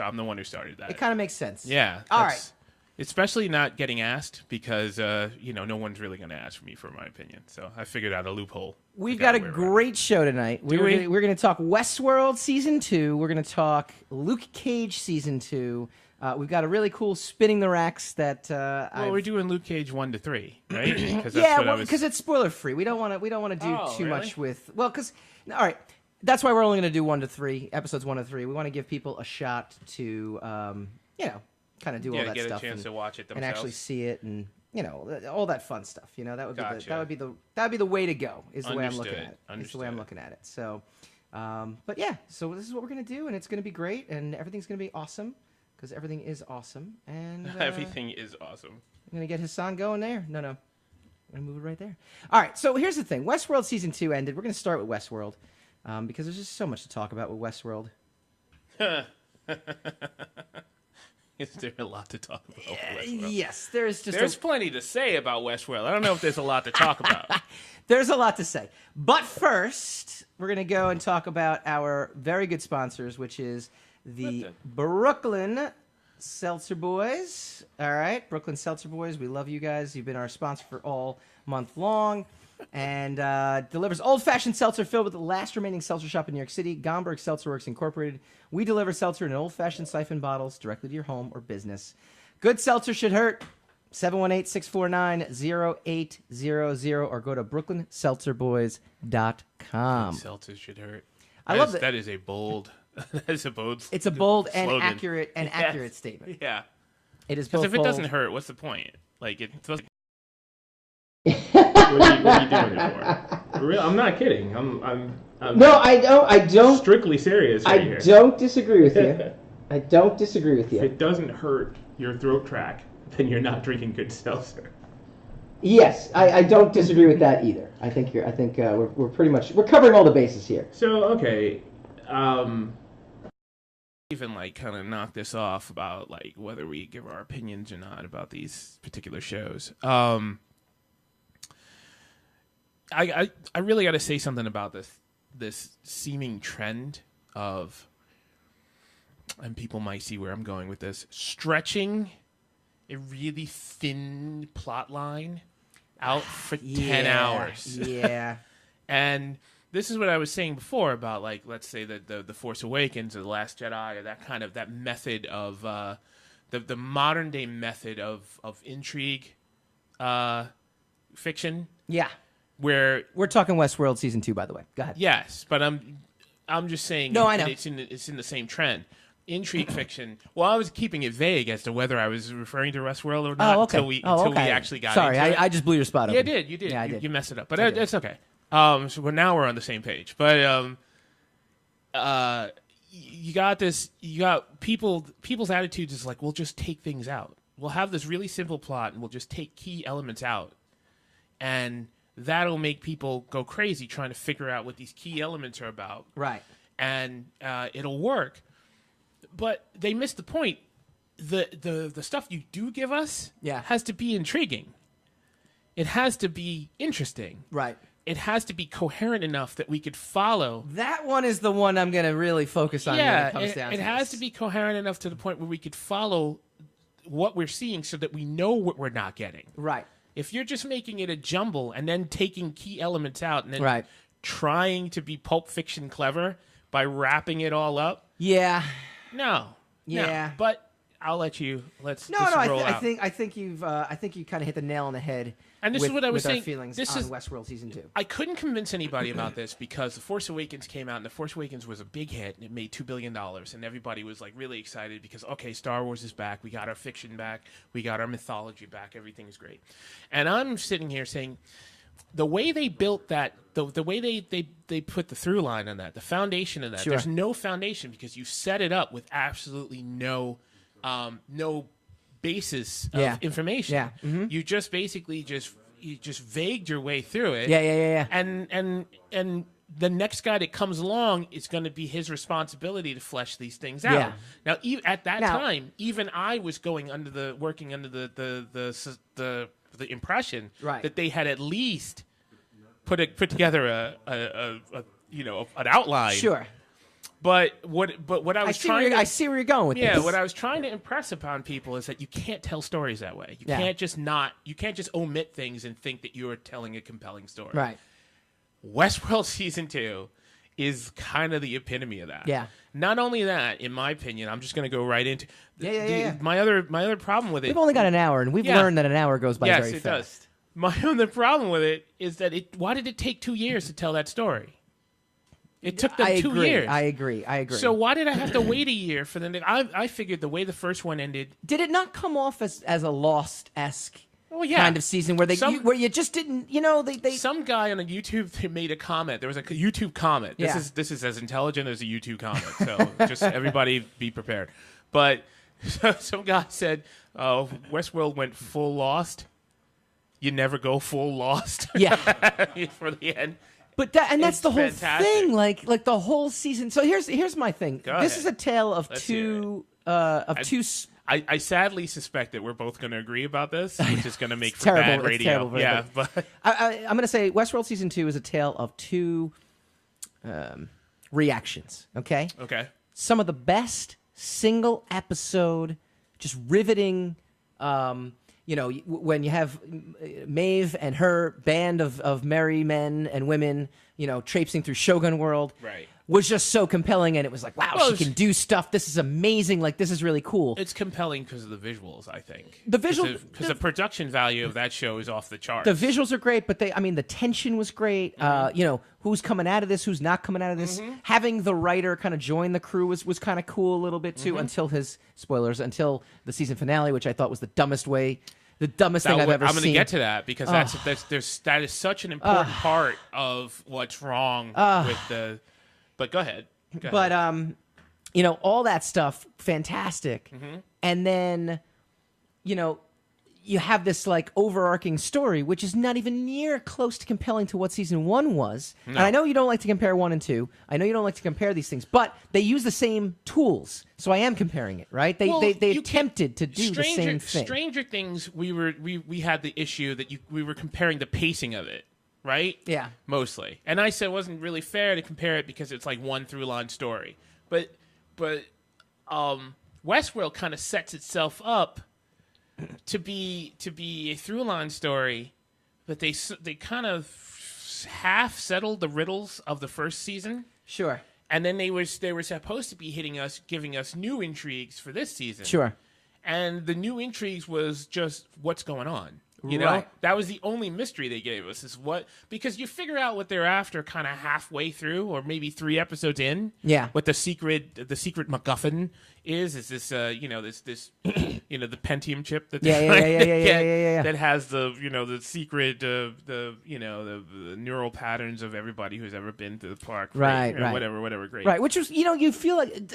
I'm the one who started that. It kind of makes sense. Yeah. All right. Especially not getting asked because, no one's really going to ask me for my opinion. So I figured out a loophole. We've got a great show tonight. We're going to talk Westworld Season 2. We're going to talk Luke Cage Season 2. We've got a really cool Spinning the Racks that we're doing Luke Cage 1 to 3, right? Because it's spoiler free. We don't want to do too much with all right. That's why we're only going to do 1 to 3 episodes. 1 to 3. We want to give people a shot to kind of do all that get stuff a chance to watch it themselves and actually see it and all that fun stuff. That would be the way to go. Is the way I'm looking at it. It's the way I'm looking at it. So, but yeah. So this is what we're gonna do, and it's gonna be great, and everything's gonna be awesome because everything is awesome, and everything is awesome. I'm gonna get Hassan going there. No, I'm gonna move it right there. All right. So here's the thing. Westworld Season 2 ended. We're gonna start with Westworld because there's just so much to talk about with Westworld. Is there a lot to talk about with Westworld? Yes, there's plenty to say about Westworld. I don't know if there's a lot to talk about. There's a lot to say. But first, we're going to go and talk about our very good sponsors, which is the Brooklyn Seltzer Boys. All right, Brooklyn Seltzer Boys, we love you guys. You've been our sponsor for all month long. And delivers old-fashioned seltzer filled with the last remaining seltzer shop in New York City, Gomberg Seltzer Works Incorporated. We deliver seltzer in old-fashioned siphon bottles directly to your home or business. Good seltzer should hurt. 718-649-0800 or go to brooklynseltzerboys.com. Good seltzer should hurt. I love that. That is a bold. It's a bold and slogan. accurate statement. Yeah. It is both. Because if it doesn't hurt, what's the point? Like it doesn't. What are you doing it for? Real? I'm not kidding. I'm No, I don't. Strictly serious right here. I don't disagree with you. I don't disagree with you. If it doesn't hurt your throat track, then you're not drinking good seltzer. Yes, I don't disagree with that either. I think we're pretty much covering all the bases here. So okay, even kind of knock this off about whether we give our opinions or not about these particular shows. I really got to say something about this seeming trend of, and people might see where I'm going with this, stretching a really thin plot line out for 10 hours. Yeah. And this is what I was saying before about let's say the Force Awakens or the Last Jedi or that method of the modern day method of intrigue fiction. Yeah. Where we're talking Westworld Season 2, by the way. Go ahead. Yes, but I'm just saying. No, I know. It's in the same trend. Intrigue fiction. Well, I was keeping it vague as to whether I was referring to Westworld or not until we actually got Sorry, into it. I just blew your spot open. You did. Yeah, I did. You messed it up, but it's okay. So now we're on the same page. But you got people's attitudes is we'll just take things out. We'll have this really simple plot and we'll just take key elements out, and that'll make people go crazy trying to figure out what these key elements are about. Right. And it'll work. But they missed the point. The stuff you do give us has to be intriguing. It has to be interesting. Right. It has to be coherent enough that we could follow. That one is the one I'm going to really focus on when it comes down to it has to be coherent enough to the point where we could follow what we're seeing so that we know what we're not getting. Right. If you're just making it a jumble and then taking key elements out and then trying to be Pulp Fiction clever by wrapping it all up. Yeah. No. Yeah. No. But I'll let you. Let's no. roll out. I think you kind of hit the nail on the head. And this is what I was saying. Our feelings on Westworld Season 2. I couldn't convince anybody about this because The Force Awakens came out, and The Force Awakens was a big hit, and it made $2 billion, and everybody was really excited because, okay, Star Wars is back, we got our fiction back, we got our mythology back, everything's great. And I'm sitting here saying, the way they built that, the way they put the through line on that, the foundation of that, there's no foundation because you set it up with absolutely no basis of information. Yeah. Mm-hmm. You just basically just vagued your way through it. Yeah. And the next guy that comes along, it's going to be his responsibility to flesh these things out. Yeah. Now, at that time, even I was working under the impression that they had at least put together an outline. Sure. But what I was trying to, I see where you're going with yeah, this. what I was trying to impress upon people is that you can't tell stories that way. You Yeah. can't just omit things and think that you're telling a compelling story. Right. Westworld season 2 is kind of the epitome of that. Yeah. Not only that, in my opinion, I'm just going to go right into Yeah. my other problem with it. We've only got an hour, and we've Yeah. learned that an hour goes by yes, very it fast. does. My other problem with it is that why did it take 2 years to tell that story? It took them 2 years. I agree. So why did I have to wait a year for them to... I figured the way the first one ended... Did it not come off as a Lost-esque yeah. kind of season where where you just didn't, they Some guy on a YouTube made a comment. There was a YouTube comment. Yeah. This is as intelligent as a YouTube comment. So just everybody be prepared. But some guy said, Westworld went full Lost. You never go full Lost. Yeah. For the end. But that's It's the whole fantastic. thing, like the whole season. So here's my thing. Go This ahead. is a tale of Let's two I sadly suspect that we're both going to agree about this, which is going to make for terrible. bad It's radio. terrible, Yeah, but but I'm going to say Westworld season 2 is a tale of two reactions. Okay. okay. Some of the best single episode, just riveting. When you have Maeve and her band of merry men and women, traipsing through Shogun World, Right. was just so compelling, and it was like, wow, Well, she can do stuff. This is amazing. Like, this is really cool. It's compelling because of the visuals, I think. The visual- Because the production value of that show is off the charts. The visuals are great, but the tension was great. Who's coming out of this, who's not coming out of this. Having the writer kind of join the crew was kind of cool a little bit too, until the season finale, which I thought was the dumbest thing I've ever seen. I'm going to get to that because that is such an important part of what's wrong with the. But go ahead. But all that stuff, fantastic. And then, you have this like overarching story, which is not even near close to compelling to what season 1 was. No. And I know you don't like to compare 1 and 2. I know you don't like to compare these things, but they use the same tools, so I am comparing it, right? They attempted to do the same thing. Stranger Things, we had the issue that we were comparing the pacing of it. Right? Yeah. Mostly. And I said it wasn't really fair to compare it because it's like one through line story. But Westworld kind of sets itself up to be a through line story, but they kind of half settled the riddles of the first season. Sure. And then they were supposed to be giving us new intrigues for this season. Sure. And the new intrigues was just what's going on. You know, Right. that was the only mystery they gave us because you figure out what they're after kind of halfway through or maybe 3 episodes in. Yeah. What the secret MacGuffin is this this the Pentium chip that Yeah. that has the secret the neural patterns of everybody who's ever been to the park. Right. Whatever. Great. Right. Which was, you feel like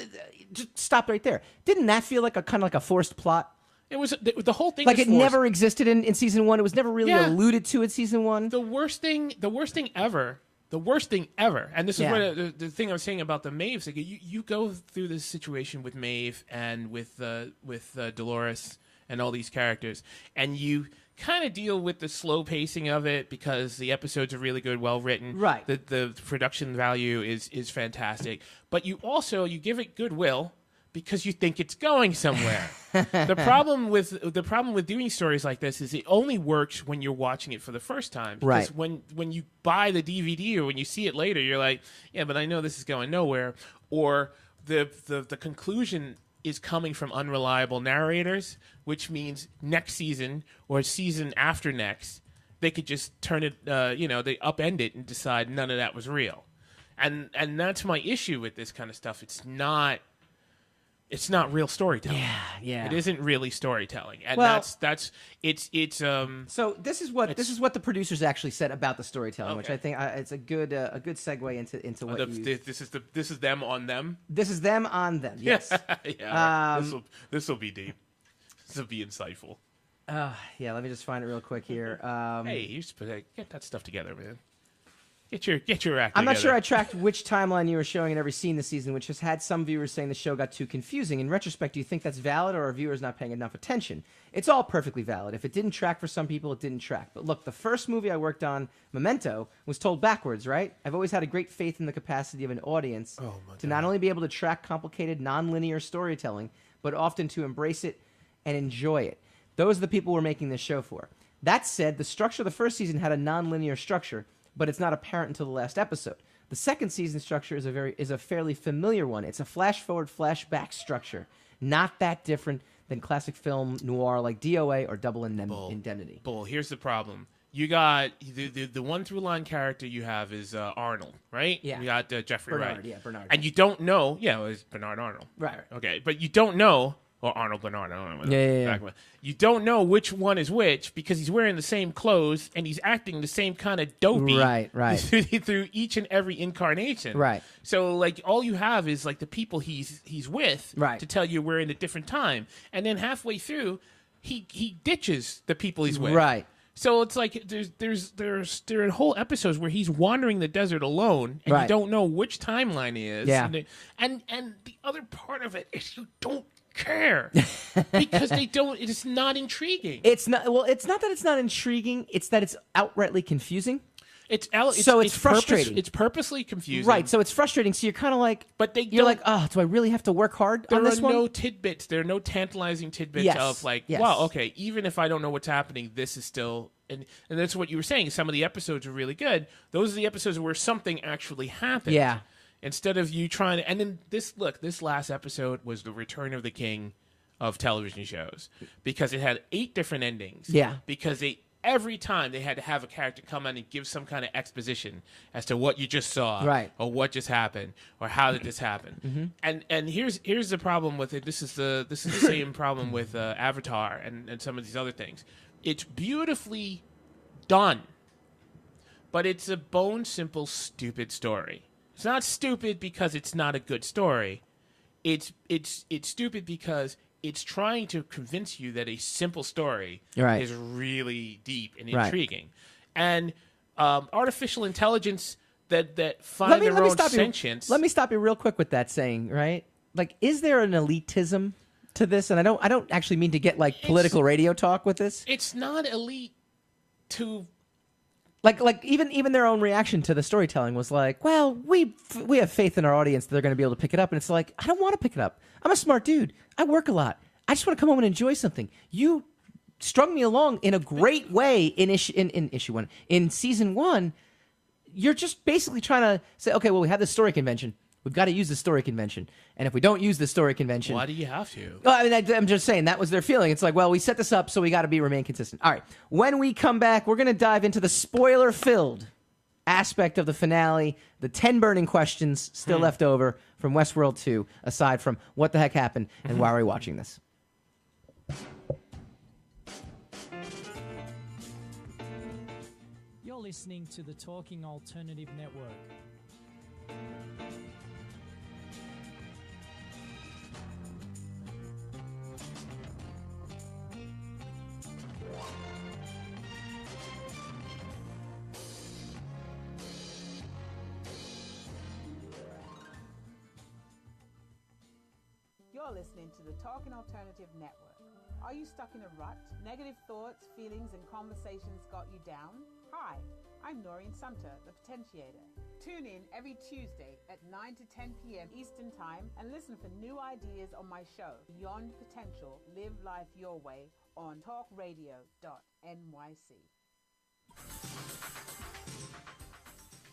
just stop right there. Didn't that feel like a kind of like a forced plot? It was the whole thing. Like was it forced. never existed in season 1. It was never really alluded to in season 1. The worst thing ever. And this is Yeah. what the thing I was saying about the Maeve. Like you go through this situation with Maeve and with Dolores and all these characters, and you kind of deal with the slow pacing of it because the episodes are really good, well written. Right. The production value is fantastic, but you give it goodwill because you think it's going somewhere. The problem with doing stories like this is it only works when you're watching it for the first time. Because Right. when you buy the DVD or when you see it later, you're like, yeah, but I know this is going nowhere. Or the conclusion is coming from unreliable narrators, which means next season or season after next, they could just turn it, they upend it and decide none of that was real. And that's my issue with this kind of stuff. It's not real storytelling. Yeah. It isn't really storytelling, and Well- that's it's. So this is what the producers actually said about the storytelling, which Okay. I think it's a good segue into what you. This is them on them. This is them on them. Yes. Yeah, this will be deep. This will be insightful. Yeah. Let me just find it real quick here. Hey, you should get that stuff together, man. Get your act I'm not together. sure I tracked which timeline you were showing in every scene this season, which has had some viewers saying the show got too confusing. In retrospect, do you think that's valid, or are viewers not paying enough attention? It's all perfectly valid. If it didn't track for some people, it didn't track. But look, the first movie I worked on, Memento, was told backwards, right? I've always had a great faith in the capacity of an audience to not only be able to track complicated, non-linear storytelling, but often to embrace it and enjoy it. Those are the people we're making this show for. That said, the structure of the first season had a non-linear structure, but it's not apparent until the last episode. The second season structure is a fairly familiar one. It's a flash-forward, flashback structure, not that different than classic film noir like DOA or Double Indemnity. Bull. Here's the problem. You got the one through line character you have is Arnold, right? Yeah. You got Jeffrey Bernard, Wright. yeah, Bernard. And you don't know. Yeah, it was Bernard Arnold. Right. Okay, but you don't know. Or Arnold Bernard. I don't know. Yeah. You don't know which one is which because he's wearing the same clothes and he's acting the same kind of dopey. Right. through each and every incarnation. Right. So like all you have is like the people he's with to tell you we're in a different time, and then halfway through, he ditches the people he's with. Right. So it's like there are whole episodes where he's wandering the desert alone, and you don't know which timeline he is. Yeah. And the other part of it is you don't care because they don't. It is not intriguing. It's not. Well, it's not that it's not intriguing. It's that it's outrightly confusing. It's frustrating. It's purposely confusing, Right. So it's frustrating. So you're kind of like, you're like, oh, do I really have to work hard on this one? There are no tidbits. There are no tantalizing tidbits of like, wow, okay, even if I don't know what's happening, this is still. And that's what you were saying. Some of the episodes are really good. Those are the episodes where something actually happened. Yeah. Instead of you trying to, and then this last episode was the return of the king of television shows because it had 8 different endings. Yeah. Because every time they had to have a character come in and give some kind of exposition as to what you just saw, right, or what just happened, or how did this happen. And here's the problem with it. This is the same problem with Avatar and some of these other things. It's beautifully done, but it's a bone simple stupid story. It's not stupid because it's not a good story. It's stupid because it's trying to convince you that a simple story is really deep and intriguing. And artificial intelligence that find their own sentience. Let me stop you real quick with that saying, right? Like, is there an elitism to this? And I don't actually mean to get like political radio talk with this. It's not elite to. Like even their own reaction to the storytelling was like, well, we have faith in our audience that they're going to be able to pick it up, and it's like, I don't want to pick it up. I'm a smart dude. I work a lot. I just want to come home and enjoy something. You strung me along in a great way in issue 1. In season 1, you're just basically trying to say, okay, well, we have this story convention. We've got to use the story convention. And if we don't use the story convention... Why do you have to? Well, I mean, I'm just saying, that was their feeling. It's like, well, we set this up, so we got to remain consistent. All right. When we come back, we're going to dive into the spoiler-filled aspect of the finale, the 10 burning questions still left over from Westworld 2, aside from what the heck happened and why are we watching this. You're listening to the Talking Alternative Network. You're listening to the Talking Alternative Network. Are you stuck in a rut? Negative thoughts, feelings, and conversations got you down? Hi, I'm Noreen Sumter, the Potentiator. Tune in every Tuesday at 9 to 10 p.m. Eastern Time and listen for new ideas on my show, Beyond Potential, Live Life Your Way, on talkradio.nyc.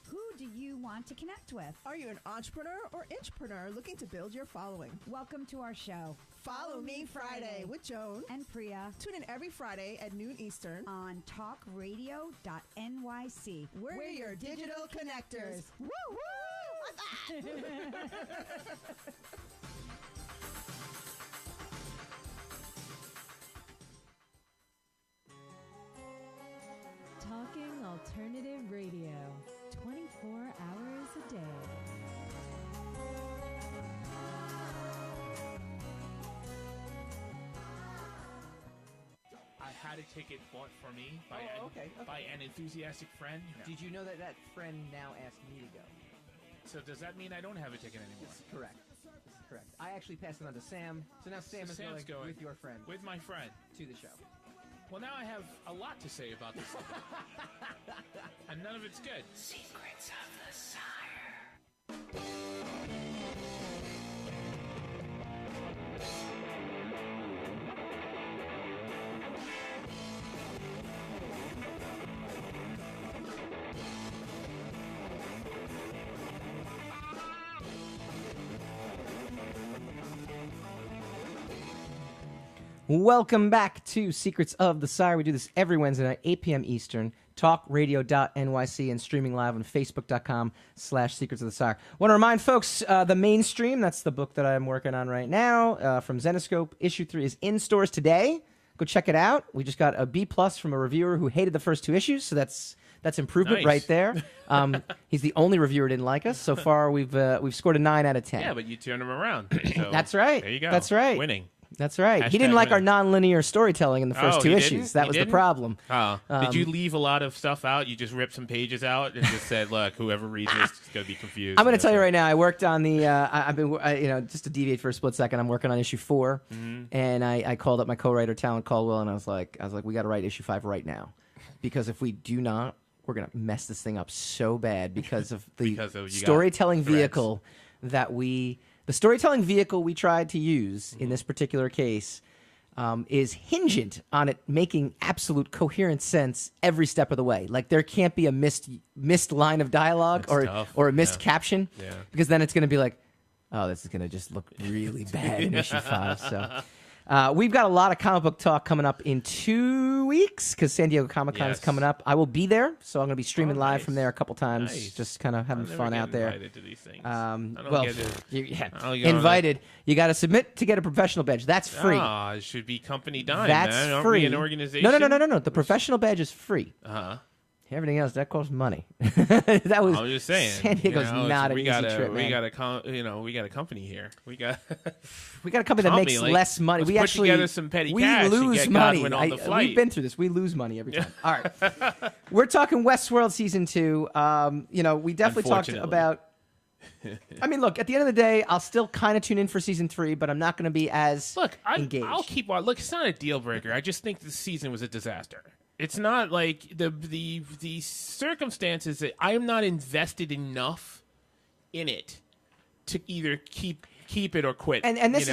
Who do you want to connect with? Are you an entrepreneur or intrapreneur looking to build your following? Welcome to our show. Follow Me Friday with Joan and Priya. Tune in every Friday at noon Eastern on talkradio.nyc. We're your digital connectors. Woo woo! What's that? Talking Alternative Radio, 24 hours a day. I had had a ticket bought for me by, by an enthusiastic friend. Did you know that that friend now asked me to go? So does that mean I don't have a ticket anymore? This is correct. I actually passed it on to Sam. So now Sam is going with your friend. With my friend. To the show. Well, now I have a lot to say about this. And none of it's good. Secrets of the Sire. Welcome back to Secrets of the Sire. We do this every Wednesday night, 8 p.m. Eastern, talkradio.nyc, and streaming live on facebook.com/Secrets of the Sire. Want to remind folks, the mainstream, that's the book that I'm working on right now, from Zenoscope. Issue 3 is in stores today. Go check it out. We just got a B+ from a reviewer who hated the first 2 issues, so that's improvement right there. He's the only reviewer who didn't like us. So far, we've scored a 9 out of 10. Yeah, but you turned him around. So that's right. There you go. That's right. Winning. That's right. Hashtag he didn't like winning. our non-linear storytelling in the first 2 issues. That was the problem. Oh. Did you leave a lot of stuff out? You just ripped some pages out and just said, "Look, whoever reads this is going to be confused." I'm going to tell you right now. I worked on the. I've been, just to deviate for a split second. I'm working on issue 4, and I called up my co-writer Talon Caldwell, and I was like, we got to write issue 5 right now, because if we do not, we're going to mess this thing up so bad because of the storytelling vehicle that we. The storytelling vehicle we tried to use in this particular case is hingent on it making absolute coherent sense every step of the way. Like there can't be a missed line of dialogue or a missed caption, because then it's going to be like, oh, this is going to just look really bad in issue 5. So we've got a lot of comic book talk coming up in 2 weeks because San Diego Comic-Con is coming up. I will be there, so I'm going to be streaming live from there a couple times, just kind of having fun out there. Invited to these things. Invited. You got to submit to get a professional badge. That's free. Oh, it should be company dime. That's man. Aren't free. We an organization? No. The professional badge is free. Everything else that costs money. That was. I'm just saying. San Diego's not an easy trip, man. We got a company here. We got a company that makes less money. Let's we put together some petty cash. We lose money. On the flight. We've been through this. We lose money every time. All right, we're talking Westworld season 2. We definitely talked about. I mean, look. At the end of the day, I'll still kind of tune in for season 3, but I'm not going to be as engaged. I'll keep watching. Look, it's not a deal breaker. I just think this season was a disaster. It's not like the circumstances that I am not invested enough in it to either keep it or quit. And this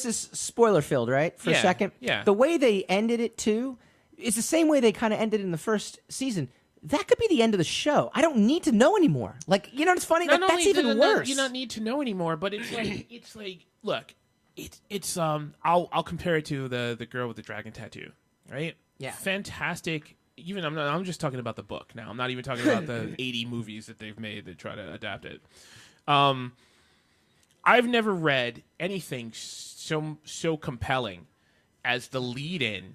is spoiler filled, right? For a second. Yeah. The way they ended it too, is the same way they kind of ended in the first season. That could be the end of the show. I don't need to know anymore. Like, you know what's funny? Like, that's even worse. You don't need to know anymore, but it's like look, I'll compare it to the girl with the dragon tattoo, right? Yeah. Fantastic. Even I'm just talking about the book now. I'm not even talking about the 80 movies that they've made that try to adapt it. I've never read anything so compelling as the lead-in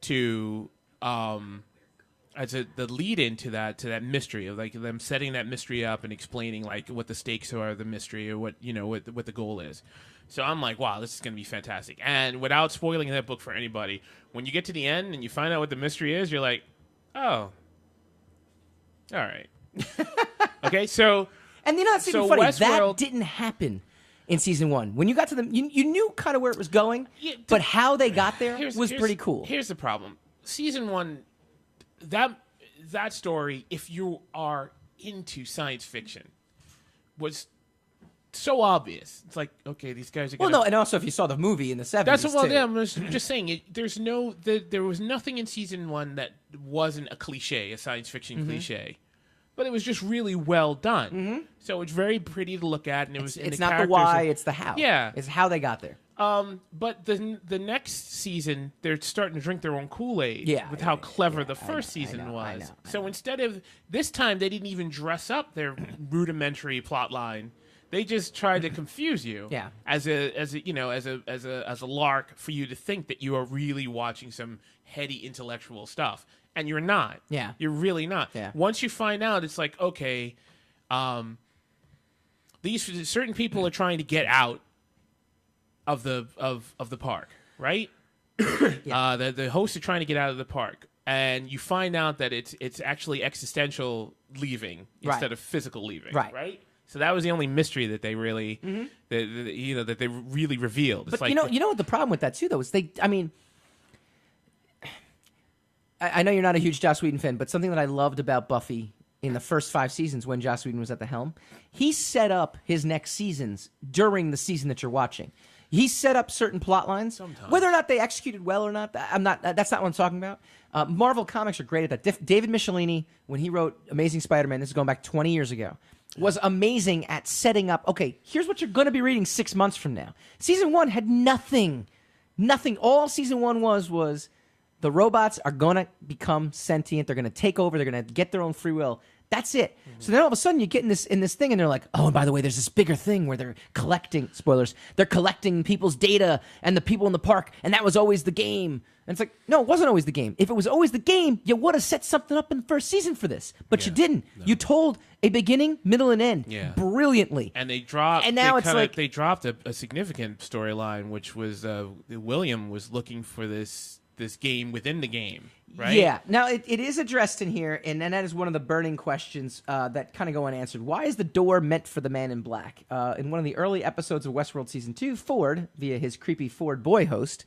to the lead-in to that mystery of like them setting that mystery up and explaining like what the stakes are of the mystery or what the goal is. So I'm like, wow, this is going to be fantastic. And without spoiling that book for anybody, when you get to the end and you find out what the mystery is, you're like, oh, all right. Okay, so... And that's even funny. That didn't happen in season 1. When you got to you knew kind of where it was going, but how they got there was pretty cool. Here's the problem. Season 1, that story, if you are into science fiction, was... so obvious. It's like, okay, these guys are going and also if you saw the movie in the 70s, I'm just saying, there was nothing in season 1 that wasn't a cliche, a science fiction cliche. But it was just really well done. So it's very pretty to look at, and it's not the why, it's the how. Yeah. It's how they got there. But the next season, they're starting to drink their own Kool-Aid with how clever the first season was. I know. So instead of this time, they didn't even dress up their rudimentary plot line. They just tried to confuse you, as a lark for you to think that you are really watching some heady intellectual stuff, and you're not. Yeah, you're really not. Yeah. Once you find out, it's like, okay, these certain people are trying to get out of the park, right? The hosts are trying to get out of the park, and you find out that it's actually existential leaving instead of physical leaving. Right. So that was the only mystery that they really, that they really revealed. It's but you know what the problem with that too, though, is I know you're not a huge Joss Whedon fan, but something that I loved about Buffy in the first 5 seasons when Joss Whedon was at the helm, he set up his next seasons during the season that you're watching. He set up certain plot lines. Sometimes. Whether or not they executed well or not, that's not what I'm talking about. Marvel Comics are great at that. David Michelini, when he wrote Amazing Spider-Man, this is going back 20 years ago, was amazing at setting up, okay, here's what you're going to be reading 6 months from now. Season 1 had nothing. All Season 1 was the robots are going to become sentient. They're going to take over. They're going to get their own free will. That's it. Mm-hmm. So then all of a sudden you get in this thing, and they're like, oh, and by the way, there's this bigger thing where they're collecting, spoilers, they're collecting people's data and the people in the park, and that was always the game. And it's like, no, it wasn't always the game. If it was always the game, you would have set something up in the first season for this. But you didn't. No. You told a beginning, middle, and end brilliantly. And they dropped. And now they dropped a significant storyline, which was William was looking for this game within the game, right? Yeah. Now, it is addressed in here, and that is one of the burning questions that kind of go unanswered. Why is the door meant for the man in black? In one of the early episodes of Westworld Season 2, Ford, via his creepy Ford boy host,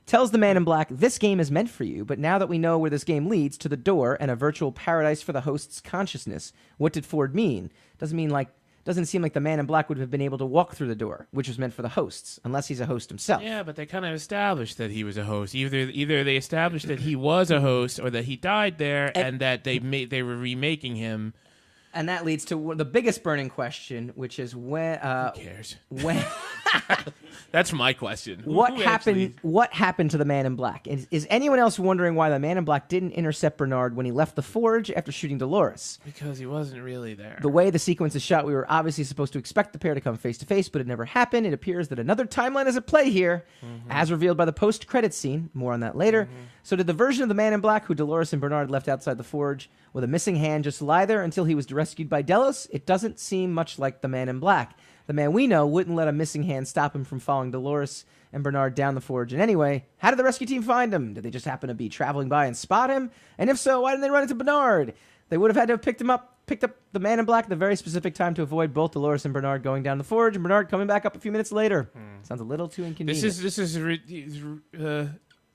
tells the man in black, this game is meant for you, but now that we know where this game leads, to the door and a virtual paradise for the host's consciousness, what did Ford mean? Doesn't seem like the man in black would have been able to walk through the door, which was meant for the hosts, unless he's a host himself. Yeah, but they kind of established that he was a host. Either they established that he was a host, or that he died there, and that they were remaking him. And that leads to the biggest burning question, which is when. Who cares? When. That's my question. What happened to the man in black? Is anyone else wondering why the man in black didn't intercept Bernard when he left the forge after shooting Dolores? Because he wasn't really there. The way the sequence is shot, we were obviously supposed to expect the pair to come face to face, but it never happened. It appears that another timeline is at play here, as revealed by the post-credits scene. More on that later. So did the version of the man in black who Dolores and Bernard left outside the forge with a missing hand just lie there until he was rescued by Delos? It doesn't seem much like the man in black. The man we know wouldn't let a missing hand stop him from following Dolores and Bernard down the forge. And anyway, how did the rescue team find him? Did they just happen to be traveling by and spot him? And if so, why didn't they run into Bernard? They would have had to have picked up the man in black at the very specific time to avoid both Dolores and Bernard going down the forge and Bernard coming back up a few minutes later. Sounds a little too inconvenient. This is The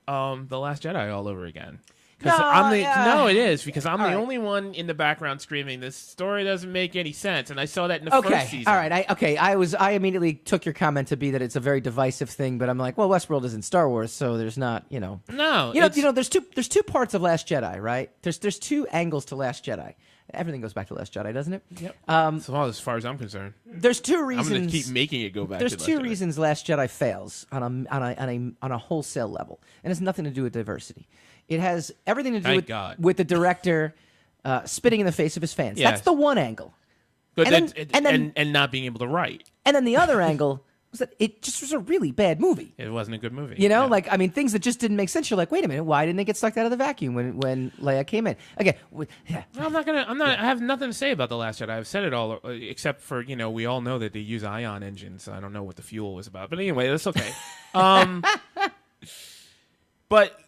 Last Jedi all over again. No, it is, because I'm all the right. only one in the background screaming, this story doesn't make any sense, and I saw that in the first season. All right, I immediately took your comment to be that it's a very divisive thing, but I'm like, well, Westworld isn't Star Wars, so there's not, No, there's two parts of Last Jedi, right? There's two angles to Last Jedi. Everything goes back to Last Jedi, doesn't it? Yep. So as far as I'm concerned, there's two reasons. I'm going to keep making it go back. There's to Last two Jedi. reasons Last Jedi fails on a wholesale level, and it's nothing to do with diversity. It has everything to do with the director spitting in the face of his fans. Yes. That's the one angle. But and not being able to write. And then the other angle was that it just was a really bad movie. It wasn't a good movie. Things that just didn't make sense. You're like, wait a minute, why didn't they get sucked out of the vacuum when Leia came in? Again, I have nothing to say about The Last Jedi. I've said it all, except for, we all know that they use ion engines. So I don't know what the fuel was about. But anyway, that's okay. But...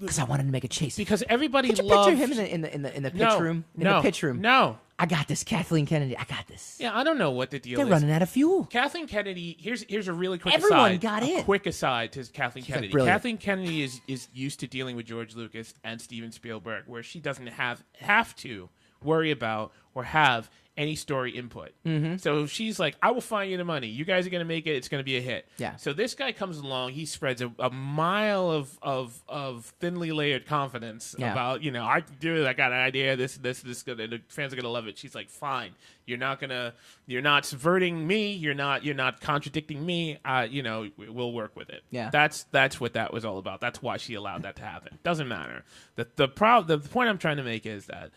Because I wanted to make a chase. Because everybody Could you loved... picture him in the pitch room? The pitch room. No. I got this, Kathleen Kennedy. I got this. Yeah, I don't know what the deal They're is. running out of fuel. Kathleen Kennedy. Here's a really quick Everyone aside. got in. A quick aside to Kathleen Kennedy. brilliant. Kathleen Kennedy is used to dealing with George Lucas and Steven Spielberg, where she doesn't have to worry about or have any story input. So she's like, I will find you the money. You guys are going to make it. It's going to be a hit. Yeah. So this guy comes along. He spreads a mile of thinly layered confidence about, I can do it. I got an idea. This, the fans are going to love it. She's like, fine. You're not subverting me. You're not contradicting me. We'll work with it. Yeah. That's what that was all about. That's why she allowed that to happen. Doesn't matter. The point I'm trying to make is that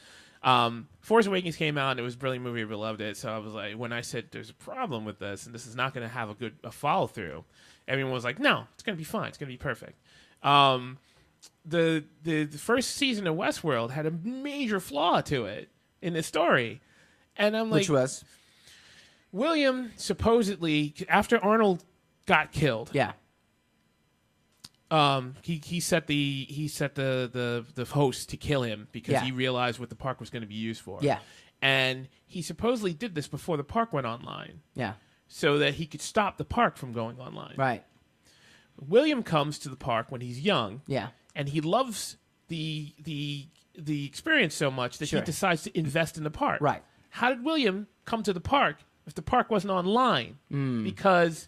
Force Awakens came out and it was a brilliant movie. Everybody loved it. So I was like, when I said there's a problem with this and this is not going to have a follow through, everyone was like, no, it's going to be fine. It's going to be perfect. The first season of Westworld had a major flaw to it in the story, and I'm like, which was William supposedly after Arnold got killed. Yeah. He set the host to kill him because he realized what the park was going to be used for. Yeah. And he supposedly did this before the park went online. Yeah. So that he could stop the park from going online. Right. William comes to the park when he's young. Yeah. And he loves the experience so much that he decides to invest in the park. Right. How did William come to the park if the park wasn't online? Because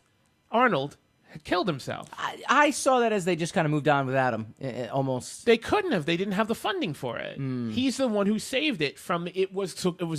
Arnold had killed himself. I saw that as they just kind of moved on without him, almost. They couldn't have. They didn't have the funding for it. He's the one who saved it from it was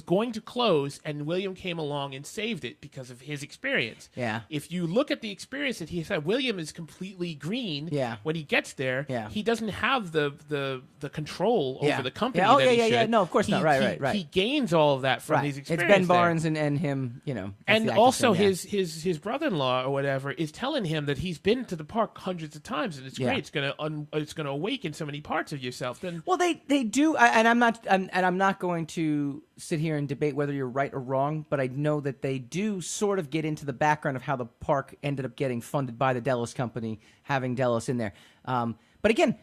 going to close, and William came along and saved it because of his experience. Yeah. If you look at the experience that he said, William is completely green. Yeah. When he gets there, yeah. he doesn't have the control over the company. Yeah. Oh, that he yeah. should. No, of course not. Right. He gains all of that from his experience. It's Ben Barnes and him, you know. And also his brother-in-law or whatever is telling him that he's been to the park hundreds of times and it's great. It's gonna awaken so many parts of yourself. Then they do, and I'm not going to sit here and debate whether you're right or wrong, but I know that they do sort of get into the background of how the park ended up getting funded by the Delos company, having Delos in there. But again,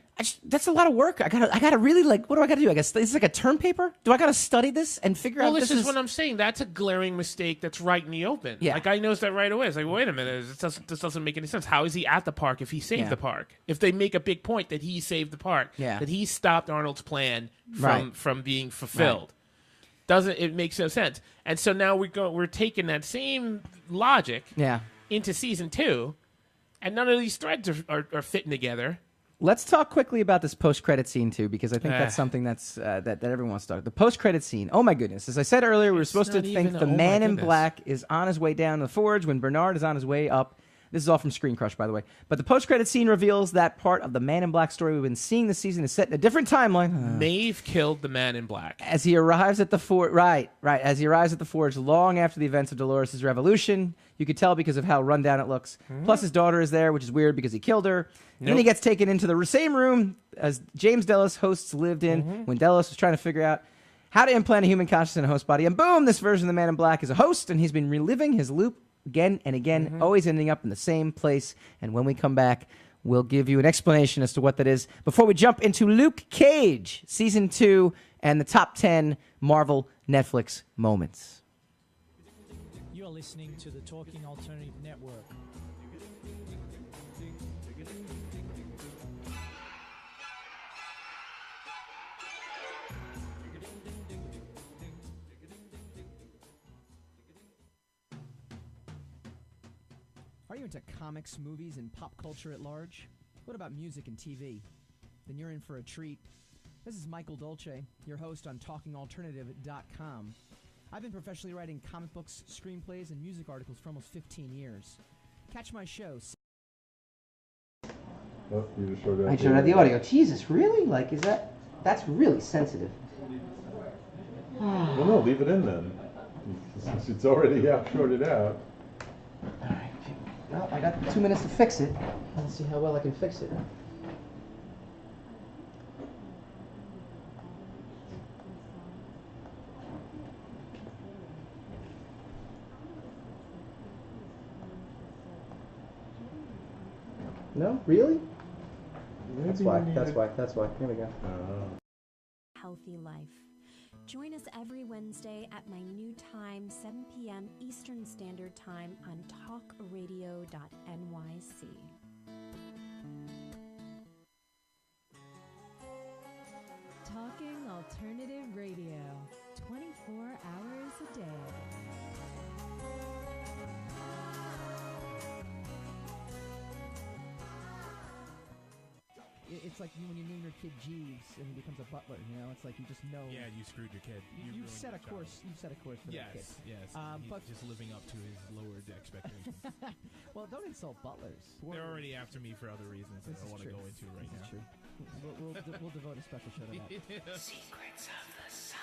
that's a lot of work. I gotta really what do I gotta do? I guess it's like a term paper. Do I gotta study this and figure out? Well, this is what I'm saying. That's a glaring mistake. That's right in the open. Yeah. Like I knows that right away. It's like, wait a minute, this doesn't make any sense. How is he at the park if he saved the park? If they make a big point that he saved the park, that he stopped Arnold's plan from being fulfilled, doesn't it makes no sense? And so now we're taking that same logic into season 2, and none of these threads are fitting together. Let's talk quickly about this post-credit scene, too, because I think that's something that's that everyone wants to talk about. The post-credit scene, oh my goodness. As I said earlier, we were supposed to think the man in black is on his way down the forge when Bernard is on his way up. This is all from Screen Crush, by the way. But the post-credit scene reveals that part of the Man in Black story we've been seeing this season is set in a different timeline. Maeve killed the Man in Black. As he arrives at the forge, as he arrives at the forge long after the events of Dolores' revolution, you could tell because of how rundown it looks. Plus his daughter is there, which is weird because he killed her. Then he gets taken into the same room as James Delos' hosts lived in when Delos was trying to figure out how to implant a human consciousness in a host body. And boom, this version of the Man in Black is a host, and he's been reliving his loop again and again, always ending up in the same place. And when we come back, we'll give you an explanation as to what that is before we jump into Luke Cage, Season 2, and the top 10 Marvel Netflix moments. You're listening to the Talking Alternative Network. Are you into comics, movies, and pop culture at large? What about music and TV? Then you're in for a treat. This is Michael Dolce, your host on TalkingAlternative.com. I've been professionally writing comic books, screenplays, and music articles for almost 15 years. Catch my show. Oh, you just showed I showed out the audio. Jesus, really? Like, that's really sensitive. Well, no, leave it in then. It's already showed it out. All right. Well, I got 2 minutes to fix it. Let's see how well I can fix it. No? Really? That's why. Here we go. Healthy life. Join us every Wednesday at my new time, 7 p.m. Eastern Standard Time on talkradio.nyc. Talking Alternative Radio, 24 hours a day. It's like when you name your kid Jeeves and he becomes a butler. You know, it's like you just know. Yeah, you screwed your kid. You've set a course. You've set a course for that kid. Yes. But just living up to his lowered expectations. Well, don't insult butlers. They're already after me for other reasons that I don't want to go into right now. True. We'll devote a special show to that. Secrets of the Sire.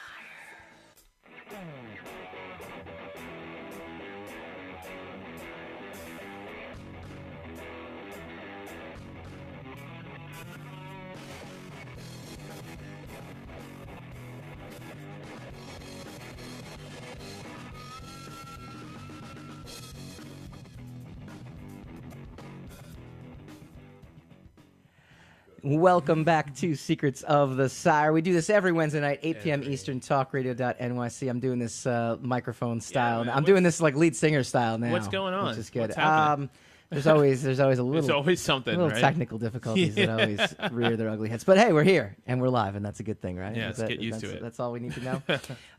Welcome back to Secrets of the Sire. We do this every Wednesday night, 8 p.m. Eastern, talkradio.nyc. I'm doing this microphone style. man, I'm doing this like lead singer style now. What's going on? Which is good. What's happening? There's always a little. There's always something, little right? technical difficulties that always rear their ugly heads. But hey, we're here and we're live, and that's a good thing, right? Yeah, let's get used to it. That's all we need to know.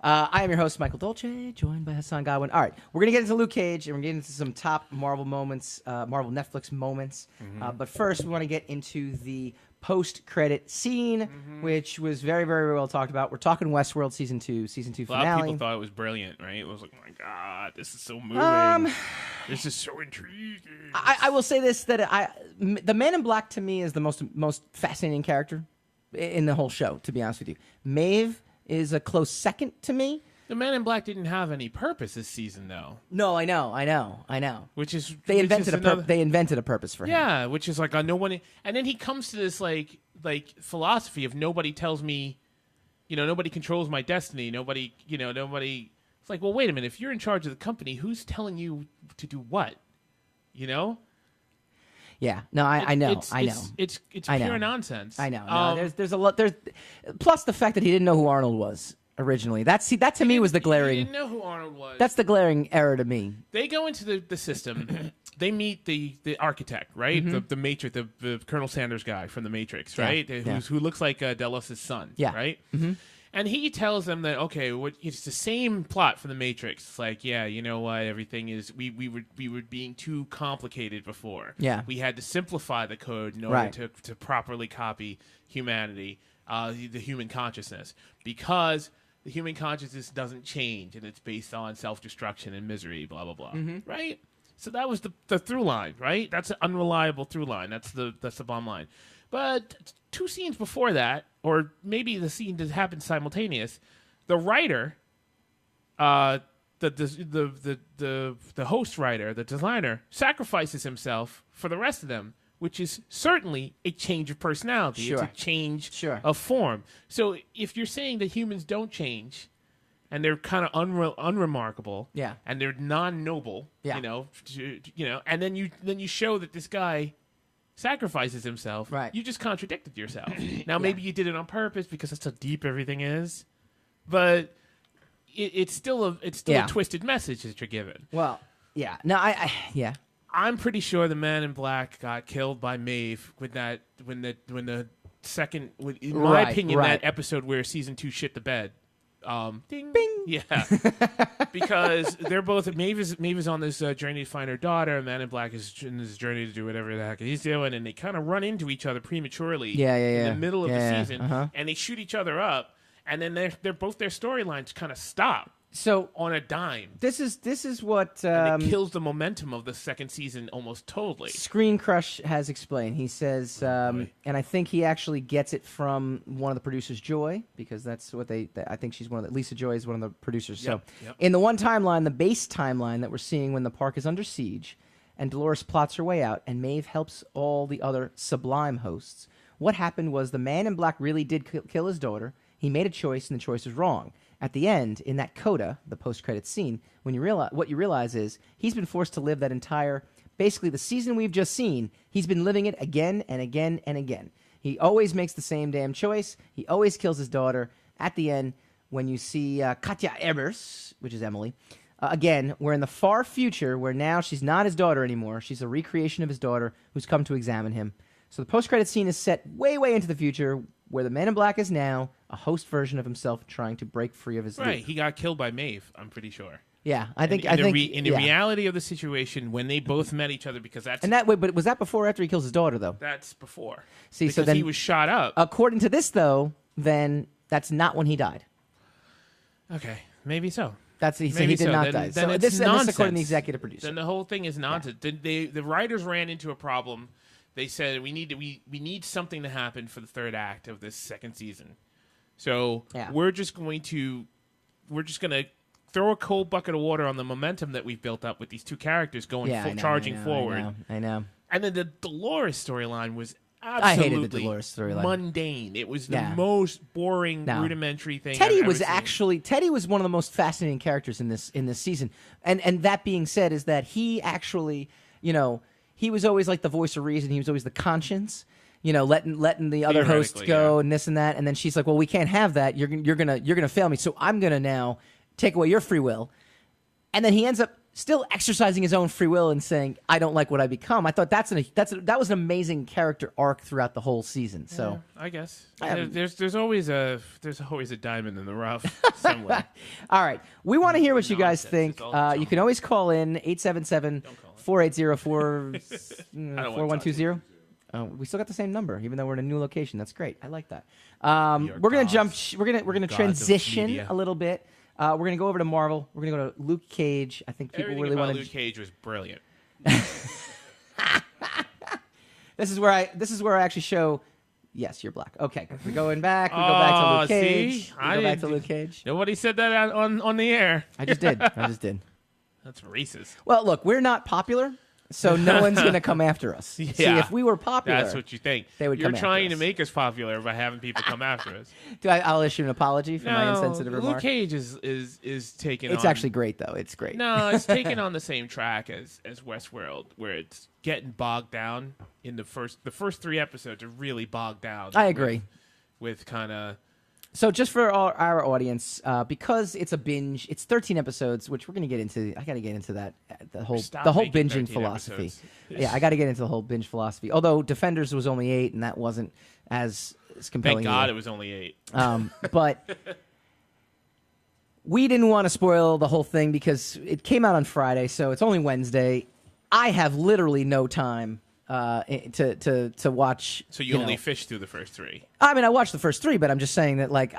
I am your host, Michael Dolce, joined by Hassan Godwin. All right, we're gonna get into Luke Cage, and we're getting into some top Marvel moments, Marvel Netflix moments. But first, we want to get into the post-credit scene, which was very, very well talked about. We're talking Westworld season 2 A finale. lot of people thought it was brilliant, right? It was like, oh my God, this is so moving. This is so intriguing. I will say this, that the Man in Black to me is the most fascinating character in the whole show, to be honest with you. Maeve is a close second to me. The Man in Black didn't have any purpose this season, though. No, I know. Which is they invented a purpose for him. Yeah, which is like no one, and then he comes to this like philosophy of nobody tells me, nobody controls my destiny. Nobody. It's like, well, wait a minute. If you're in charge of the company, who's telling you to do what? Yeah. No, I know. It's pure nonsense. I know. No, there's a lot. Plus the fact that he didn't know who Arnold was originally. That to me was the glaring. He didn't know who Arnold was. That's the glaring error to me. They go into the system. They meet the architect, right? The Matrix, the Colonel Sanders guy from the Matrix, right? Who looks like Delos' son, right? And he tells them that it's the same plot for the Matrix. It's like, yeah, you know what? Everything is we were being too complicated before. Yeah, we had to simplify the code in order to properly copy humanity, the human consciousness, because the human consciousness doesn't change, and it's based on self-destruction and misery, blah, blah, blah, right? So that was the through line, right? That's an unreliable through line. That's the bottom line. But 2 scenes before that, or maybe the scene that happened simultaneous, the writer, the host writer, the designer, sacrifices himself for the rest of them, which is certainly a change of personality. Sure. It's a change of form. So if you're saying that humans don't change, and they're kind of unremarkable, and they're non-noble, and then you show that this guy sacrifices himself, you just contradicted yourself. Now maybe you did it on purpose because that's how deep everything is, but it's still a twisted message that you're given. Well, yeah. No, I'm pretty sure the Man in Black got killed by Maeve when the second, in my opinion, that episode where season 2 shit the bed. Bing. Yeah, because they're both. Maeve is on this journey to find her daughter, and Man in Black is in this journey to do whatever the heck he's doing, and they kind of run into each other prematurely. In the middle of the season, and they shoot each other up, and then they're both their storylines kind of stop. So on a dime. This is what and it kills the momentum of the second season almost totally. Screen Crush has explained. He says, and I think he actually gets it from one of the producers, Joy, because that's what I think she's one of the. Lisa Joy is one of the producers. Yep, so in the one timeline, the base timeline that we're seeing when the park is under siege, and Dolores plots her way out, and Maeve helps all the other Sublime hosts. What happened was the Man in Black really did kill his daughter. He made a choice, and the choice was wrong. At the end, in that coda, the post-credit scene, what you realize is he's been forced to live that entire, basically the season we've just seen, he's been living it again and again and again. He always makes the same damn choice. He always kills his daughter. At the end, when you see Katja Ebers, which is Emily, again, we're in the far future where now she's not his daughter anymore. She's a recreation of his daughter who's come to examine him. So the post-credit scene is set way, way into the future where the Man in Black is now a host version of himself trying to break free of his loop. Right, he got killed by Maeve, I'm pretty sure. Yeah, I think in the reality of the situation when they both met each other, because that's but was that before or after he kills his daughter though? That's before. See, because so then he was shot up. According to this though, then that's not when he died. Okay, maybe so. He did not die. Then so it's this nonsense. According to the executive producer. Then the whole thing is nonsense. Yeah. The writers ran into a problem. They said we need something to happen for the third act of this second season. So we're just going to throw a cold bucket of water on the momentum that we've built up with these two characters charging forward. I know. And then the Dolores storyline was I hated the Dolores storyline. Mundane. It was the most boring, rudimentary thing. Teddy was one of the most fascinating characters in this season. And that being said, is that he actually, he was always like the voice of reason. He was always the conscience. letting the other host Theoretically, go and this and that, and then she's like, well, we can't have that. You're gonna fail me, so I'm gonna now take away your free will. And then he ends up still exercising his own free will and saying, I don't like what I become. I thought that was an amazing character arc throughout the whole season. So yeah, I guess there's always a diamond in the rough somewhere. All right, we want to hear what you guys think. You can always call in 877-480-4120. Oh, we still got the same number, even though we're in a new location. That's great. I like that. We're gonna jump. We're gonna transition a little bit. We're gonna go over to Marvel. We're gonna go to Luke Cage. I think people really want to. Luke Cage was brilliant. This is where I actually show. Yes, you're black. Okay, we're going back. We go back to Luke Cage. See? We go back to Luke Cage. Nobody said that on the air. I just did. That's racist. Well, look, we're not popular, so no one's going to come after us. Yeah. See, if we were popular, that's what you think. They would You're come trying after to us. make us popular by having people come after us. I'll issue an apology for my insensitive remark. Luke Cage is taking. It's actually great, though. It's great. No, it's taking on the same track as Westworld, where it's getting bogged down in the first 3 episodes are really bogged down. I agree. With kind of. So just for our audience, because it's a binge, it's 13 episodes, which we're going to get into. I got to get into that the whole binging philosophy. Yeah, I got to get into the whole binge philosophy. Although Defenders was only 8, and that wasn't as compelling. Thank God it was only 8. But we didn't want to spoil the whole thing because it came out on Friday, so it's only Wednesday. I have literally no time to watch. So you only fished through the first 3. I mean, I watched the first 3, but I'm just saying that, like,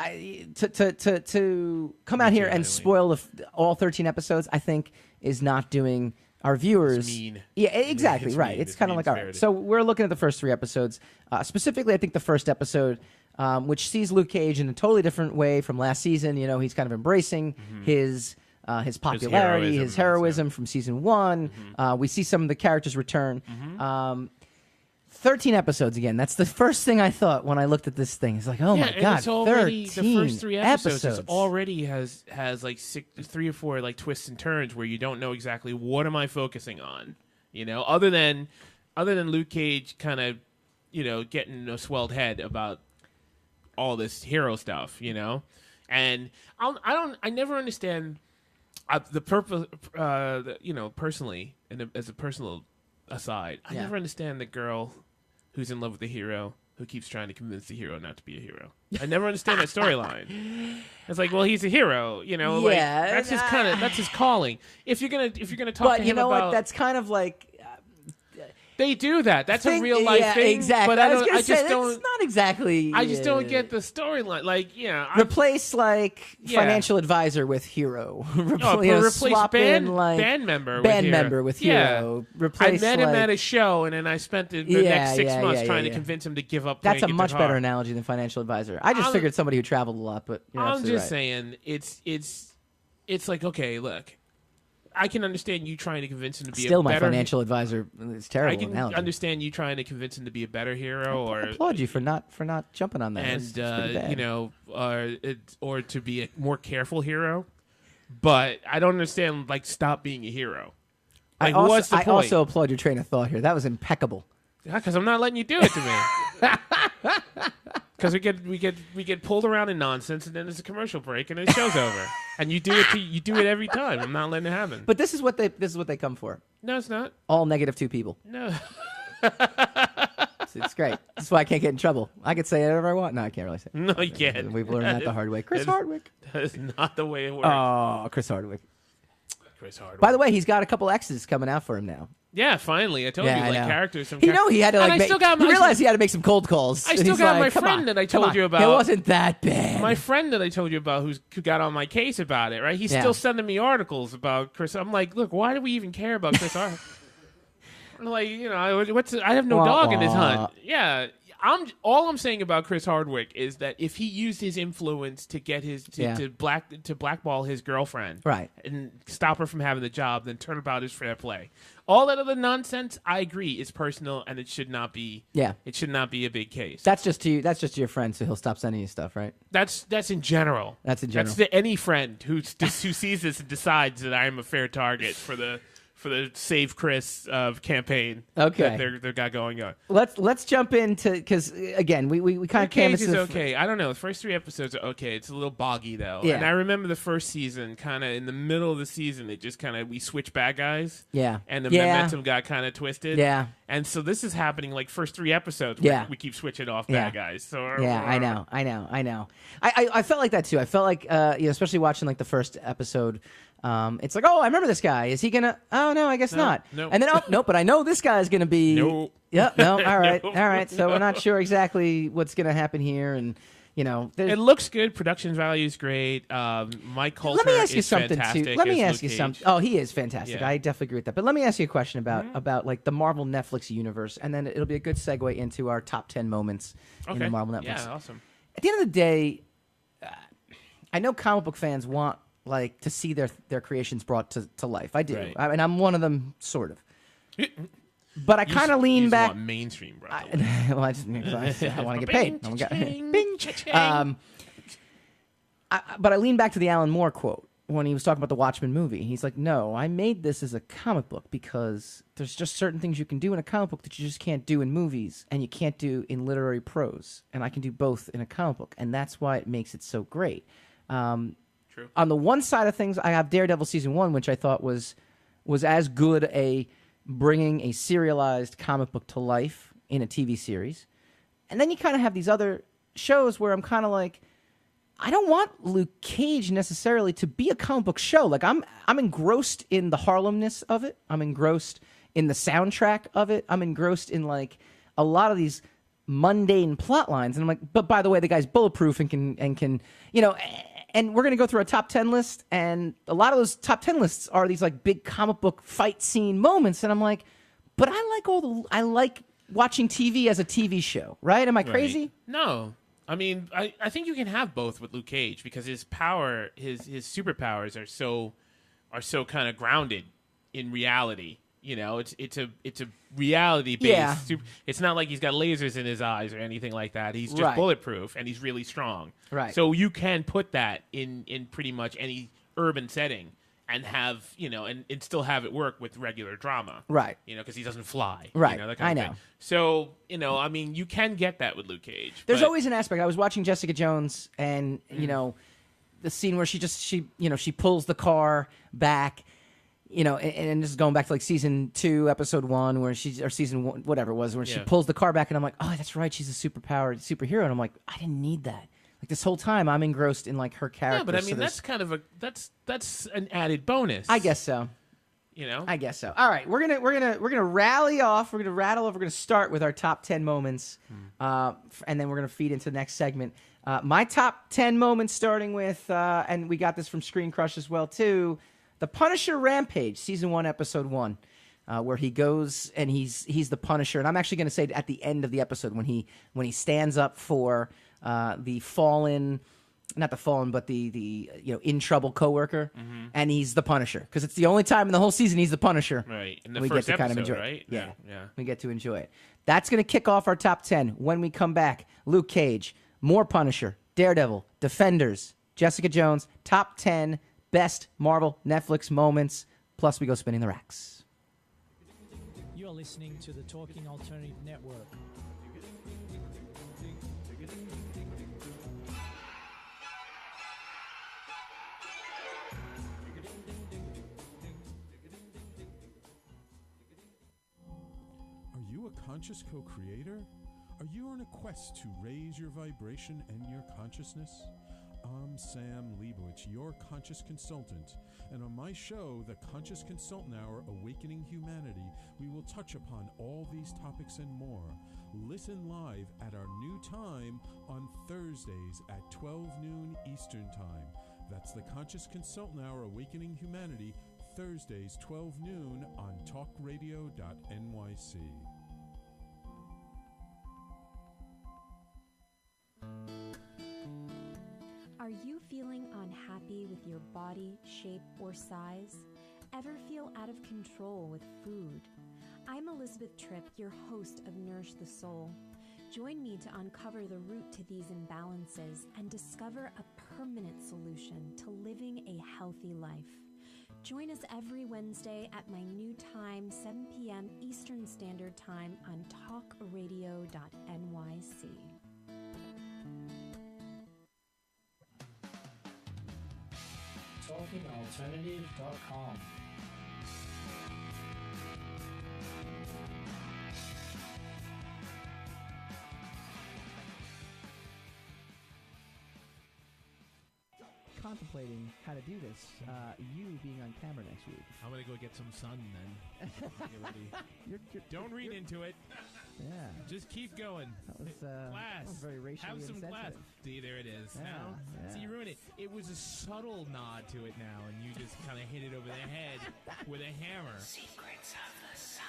to come out here and spoil all 13 episodes, I think is not doing our viewers. It's mean. Yeah, exactly. It's right. mean. It's kind of like, all right. So we're looking at the first 3 episodes. Specifically, I think the first episode, which sees Luke Cage in a totally different way from last season. He's kind of embracing his popularity, his heroism from season 1. We see some of the characters return. 13 episodes again. That's the first thing I thought when I looked at this thing. It's like, oh my god, it's already, 13 the first 3 episodes episodes. already has like 3 or 4 like twists and turns where you don't know exactly what am I focusing on. Other than Luke Cage kind of getting a swelled head about all this hero stuff. And I never understand. The purpose, personally, and as a personal aside, I never understand the girl who's in love with the hero who keeps trying to convince the hero not to be a hero. I never understand that storyline. It's like, well, he's a hero, like that's his calling. If you're gonna talk but to him you know about, what? That's kind of like. They do that. That's a real life thing. Exactly. But I just don't. It's not exactly. I just don't get the storyline. Like, replace financial advisor with hero. Replace band member with hero. Replace. I met him at a show, and then I spent the next 6 months trying to convince him to give up. That's a much better analogy than financial advisor. I just figured somebody who traveled a lot, but I'm just saying it's like, okay, look. I can understand you trying to convince him to be still a better... my financial advisor. It's terrible. I can understand you trying to convince him to be a better hero, or I applaud you for not jumping on that. And or to be a more careful hero. But I don't understand. Like, stop being a hero. Like, what's the point? I also applaud your train of thought here. That was impeccable. Yeah, because I'm not letting you do it to me. Because we get pulled around in nonsense, and then there's a commercial break, and the show's over. And you do it every time. I'm not letting it happen. But this is what they come for. No, it's not. All -2 people. No. It's great. That's why I can't get in trouble. I could say whatever I want. No, I can't really say. No, you can't. We've learned that the hard way. Chris Hardwick. That is not the way it works. Oh, Chris Hardwick. By the way, he's got a couple X's coming out for him now. Yeah, finally. I told you, characters. He had to he realized he had to make some cold calls. I still got my friend that I told you about. It wasn't that bad. My friend that I told you about who got on my case about it, right? He's still sending me articles about Chris. I'm like, look, why do we even care about Chris Hardwick? I'm like, I have no dog in this hunt. Yeah. All I'm saying about Chris Hardwick is that if he used his influence to get to blackball his girlfriend, right, and stop her from having the job, then turnabout is fair play. All that other nonsense, I agree, is personal, and it should not be. Yeah, it should not be a big case. That's just to you. That's just to your friend, so he'll stop sending you stuff, right? That's in general. That's in general. That's to any friend who sees this and decides that I am a fair target for the Save Chris campaign. Okay. that they're got going on. Let's jump into, because again we kind of canvassed Cage is okay. I don't know. The first 3 episodes are okay. It's a little boggy though. Yeah. And I remember the first season, kind of in the middle of the season, it just kind of we switched bad guys. Yeah. And the momentum got kind of twisted. Yeah. And so this is happening like first 3 episodes. Yeah. We keep switching off bad guys. So yeah, I know. I felt like that too. I felt like especially watching like the first episode. It's like, oh, I remember this guy. Is he gonna? Oh no, I guess not. No. And then no, but I know this guy's gonna be. No. Yep. No. All right. So we're not sure exactly what's gonna happen here, and it looks good. Production value is great. Mike Coulter. Let me ask you is something fantastic too. Let me as ask you Luke something. Cage. Oh, he is fantastic. Yeah. I definitely agree with that. But let me ask you a question about like the Marvel Netflix universe, and then it'll be a good segue into our top 10 moments in the Marvel Netflix. Yeah, awesome. At the end of the day, I know comic book fans want like to see their creations brought to life. I do, Right. and I'm one of them, sort of. But I kind of lean you back. Want mainstream, bro. Well, I want to get paid. Bing. But I lean back to the Alan Moore quote when he was talking about the Watchmen movie. He's like, "No, I made this as a comic book because there's just certain things you can do in a comic book that you just can't do in movies, and you can't do in literary prose. And I can do both in a comic book, and that's why it makes it so great." True. On the one side of things, I have Daredevil season 1, which I thought was as good a bringing a serialized comic book to life in a TV series. And then you kind of have these other shows where I'm kind of like, I don't want Luke Cage necessarily to be a comic book show. Like I'm engrossed in the Harlemness of it. I'm engrossed in the soundtrack of it. I'm engrossed in like a lot of these mundane plot lines. And I'm like, but by the way, the guy's bulletproof and can and we're going to go through a top 10 list, and a lot of those top 10 lists are these like big comic book fight scene moments, and I'm like, but I like watching TV as a TV show, right? Am I crazy? Right. No. I mean, I think you can have both with Luke Cage because his power, his superpowers are so kind of grounded in reality. It's a reality based. Yeah. It's not like he's got lasers in his eyes or anything like that. He's just Right. bulletproof and he's really strong. Right. So you can put that in pretty much any urban setting and have and still have it work with regular drama. Right. Because he doesn't fly. Right. That kind of I know. thing. So I mean, you can get that with Luke Cage. There's but- always an aspect. I was watching Jessica Jones, and the scene where she pulls the car back, and this is going back to like season 2, episode 1, or season 1, whatever it was, where she pulls the car back, and I'm like, oh, that's right, she's a superpowered superhero, and I'm like, I didn't need that. Like this whole time, I'm engrossed in like her character. Yeah, but I mean, that's kind of that's an added bonus. I guess so. I guess so. All right, we're gonna rally off. We're gonna rattle off. We're gonna start with our top 10 moments, and then we're gonna feed into the next segment. My top 10 moments, starting with, and we got this from Screen Crush as well too. The Punisher Rampage, season 1, episode 1, where he goes and he's the Punisher, and I'm actually gonna say at the end of the episode when he stands up for the fallen. Not the fallen, but the in trouble coworker, and he's the Punisher because it's the only time in the whole season he's the Punisher. Right, in the we first get to episode, kind of enjoy right? it. Yeah, yeah. We get to enjoy it. That's going to kick off our top 10. When we come back, Luke Cage, more Punisher, Daredevil, Defenders, Jessica Jones, top 10 best Marvel Netflix moments. Plus, we go spinning the racks. You're listening to the Talking Alternative Network. Are you a conscious co-creator? Are you on a quest to raise your vibration and your consciousness? I'm Sam Leibowitz, your conscious consultant, and on my show, The Conscious Consultant Hour, Awakening Humanity, we will touch upon all these topics and more. Listen live at our new time on Thursdays at 12 noon Eastern Time. That's The Conscious Consultant Hour, Awakening Humanity, Thursdays 12 noon on talkradio.nyc. Are you feeling unhappy with your body, shape, or size? Ever feel out of control with food? I'm Elizabeth Tripp, your host of Nourish the Soul. Join me to uncover the root to these imbalances and discover a permanent solution to living a healthy life. Join us every Wednesday at my new time, 7 p.m. Eastern Standard Time on talkradio.nyc. TalkingAlternative.com. Contemplating how to do this, you being on camera next week. I'm gonna go get some sun then. Don't read into it. Yeah. Just keep going. That was glass. very racially Have some insensitive. glass. See, there it is. Yeah, Now, yeah. see, you ruined it. It was a subtle nod to it now, and you just kind of hit it over the head with a hammer. Secrets of the Sire.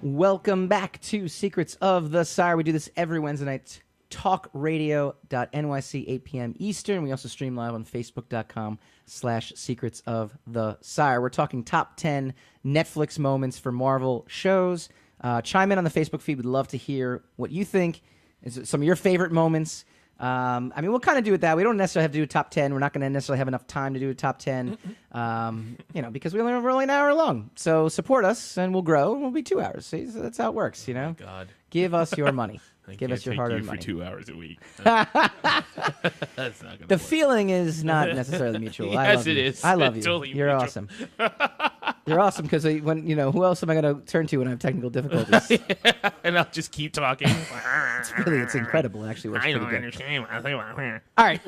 Welcome back to Secrets of the Sire. We do this every Wednesday night. Talkradio.nyc, 8 p.m. Eastern. We also stream live on Facebook.com/Secrets of the Sire. We're talking top 10 Netflix moments for Marvel shows. Chime in on the Facebook feed. We'd love to hear what you think. Is it some of your favorite moments? I mean, we'll kind of do it that. We don't necessarily have to do a top 10. We're not going to necessarily have enough time to do a top 10, because we're only an hour long. So support us, and we'll grow, and we'll be 2 hours. See, so that's how it works, you know? Oh, God. Give us your money. Give us your hard-earned for money. 2 hours a week. That's not gonna The work. feeling is not necessarily mutual. I Yes, love it you. is. I love It's you. totally You're mutual. awesome. You're awesome because when who else am I going to turn to when I have technical difficulties? And I'll just keep talking. It's incredible. It actually works I pretty don't good. understand what I think about here. All right,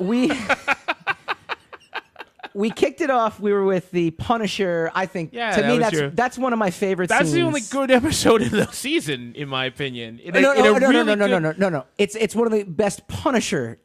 we kicked it off. We were with the Punisher. I think Yeah, to that me was that's one of my favorite. That's scenes. the only good episode in the season, in my opinion. No. It's one of the best Punisher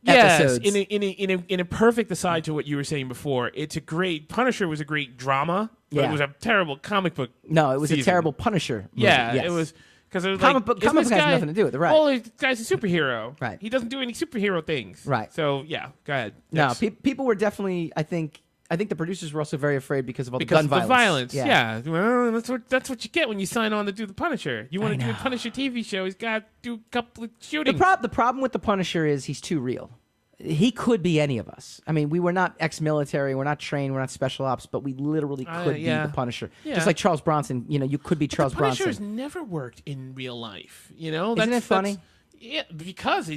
episodes. in a perfect aside to what you were saying before, it's a great Punisher was a great drama, but Yeah. it was a terrible comic book. No, it was season. a terrible Punisher movie. Yeah, yes. it was because it was Comic like book isn't this has guy- nothing to do with it, right? Well, this guy's a superhero. Right. He doesn't do any superhero things. Right. So yeah, go ahead. No, Next. people were definitely. I think the producers were also very afraid because of all Because the gun of the violence. Yeah. Well, that's what you get when you sign on to do the Punisher. You want I to do a know. Punisher TV show, he's got to do a couple of shootings. The problem with the Punisher is he's too real. He could be any of us. I mean, we were not ex-military, we're not trained, we're not special ops, but we literally could be yeah. the Punisher. Yeah. Just like Charles Bronson, you could be Charles the Punisher has Bronson. never worked in real life. Isn't it funny? Yeah, because